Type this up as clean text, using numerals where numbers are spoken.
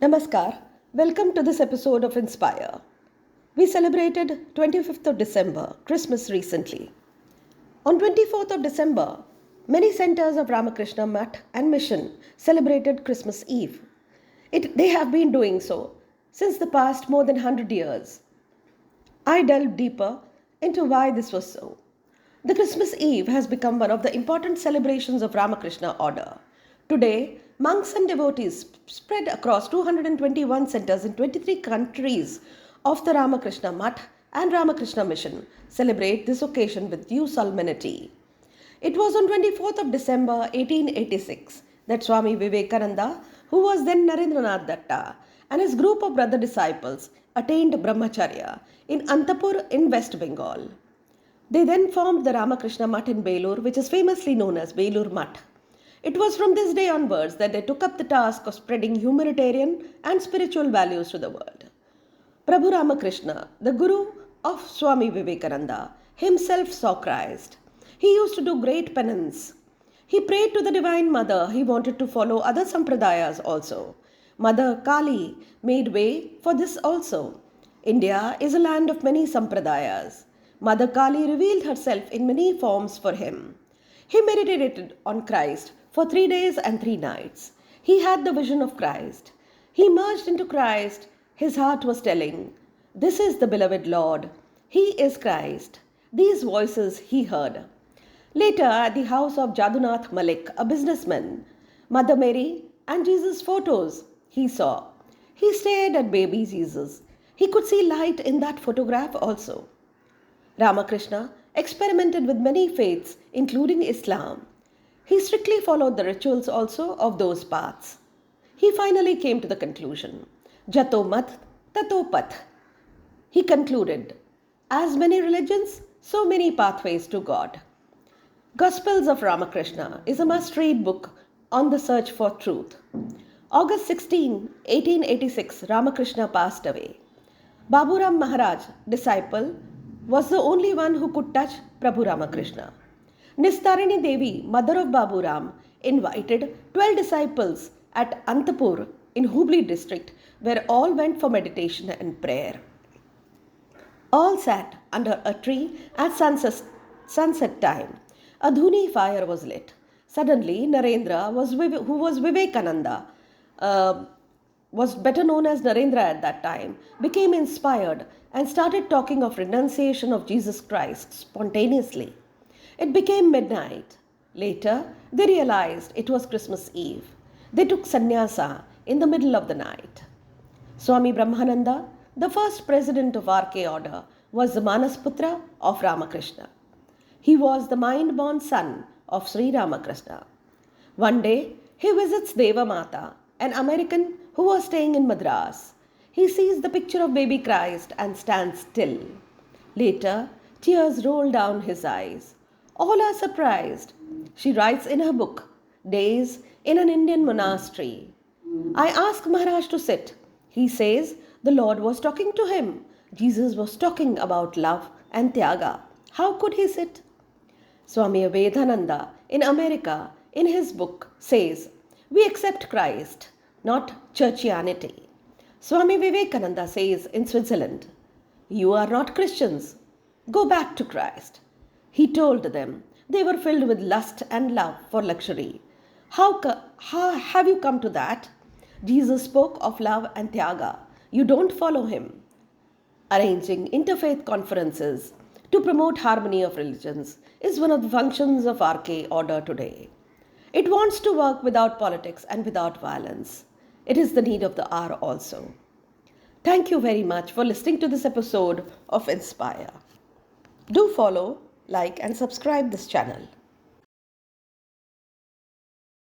Namaskar. Welcome to this episode of Inspire. We celebrated 25th of December, Christmas recently. On 24th of December, many centers of Ramakrishna Mission celebrated Christmas Eve. They have been doing so since the past more than 100 years. I delved deeper into why this was so. The Christmas Eve has become one of the important celebrations of Ramakrishna order. Today, monks and devotees spread across 221 centers in 23 countries of the Ramakrishna Mutt and Ramakrishna Mission celebrate this occasion with due solemnity. It was on 24th of December 1886 that Swami Vivekananda, who was then Narendranath Datta, and his group of brother disciples attained Brahmacharya in Antapur in West Bengal. They then formed the Ramakrishna Mutt in Belur, which is famously known as Belur Mutt. It was from this day onwards that they took up the task of spreading humanitarian and spiritual values to the world. Prabhu Ramakrishna, the guru of Swami Vivekananda, himself saw Christ. He used to do great penance. He prayed to the Divine Mother. He wanted to follow other sampradayas also. Mother Kali made way for this also. India is a land of many sampradayas. Mother Kali revealed herself in many forms for him. He meditated on Christ for 3 days and 3 nights. He had the vision of Christ. He merged into Christ. His heart was telling, "This is the beloved Lord. He is Christ." These voices he heard. Later, at the house of Jadunath Malik, a businessman, Mother Mary and Jesus' photos he saw. He stared at baby Jesus. He could see light in that photograph also. Ramakrishna experimented with many faiths, including Islam. He strictly followed the rituals also of those paths. He finally came to the conclusion, Jato mat, tato path. He concluded, as many religions, so many pathways to God. Gospels of Ramakrishna is a must-read book on the search for truth. August 16, 1886, Ramakrishna passed away. Baburam Maharaj, disciple, was the only one who could touch Prabhu Ramakrishna. Nistarini Devi, mother of Babu Ram, invited 12 disciples at Antapur in Hubli district, where all went for meditation and prayer. All sat under a tree at sunset time. A dhuni fire was lit. Suddenly, Narendra, who was Vivekananda, was better known as Narendra at that time, became inspired and started talking of renunciation of Jesus Christ spontaneously. It became midnight. Later, they realized it was Christmas Eve. They took sannyasa in the middle of the night. Swami Brahmananda, the first president of RK order, was the Manasputra of Ramakrishna. He was the mind-born son of Sri Ramakrishna. One day, he visits Deva Mata, an American who was staying in Madras. He sees the picture of baby Christ and stands still. Later, tears roll down his eyes. All are surprised. She writes in her book, Days in an Indian Monastery. I ask Maharaj to sit. He says the Lord was talking to him. Jesus was talking about love and tyaga. How could he sit? Swami Vedananda in America, in his book, says, we accept Christ, not churchianity. Swami Vivekananda says in Switzerland, you are not Christians. Go back to Christ. He told them they were filled with lust and love for luxury. How have you come to that? Jesus spoke of love and tyaga. You don't follow him. Arranging interfaith conferences to promote harmony of religions is one of the functions of RK order today. It wants to work without politics and without violence. It is the need of the hour also. Thank you very much for listening to this episode of Inspire. Do follow, like and subscribe this channel.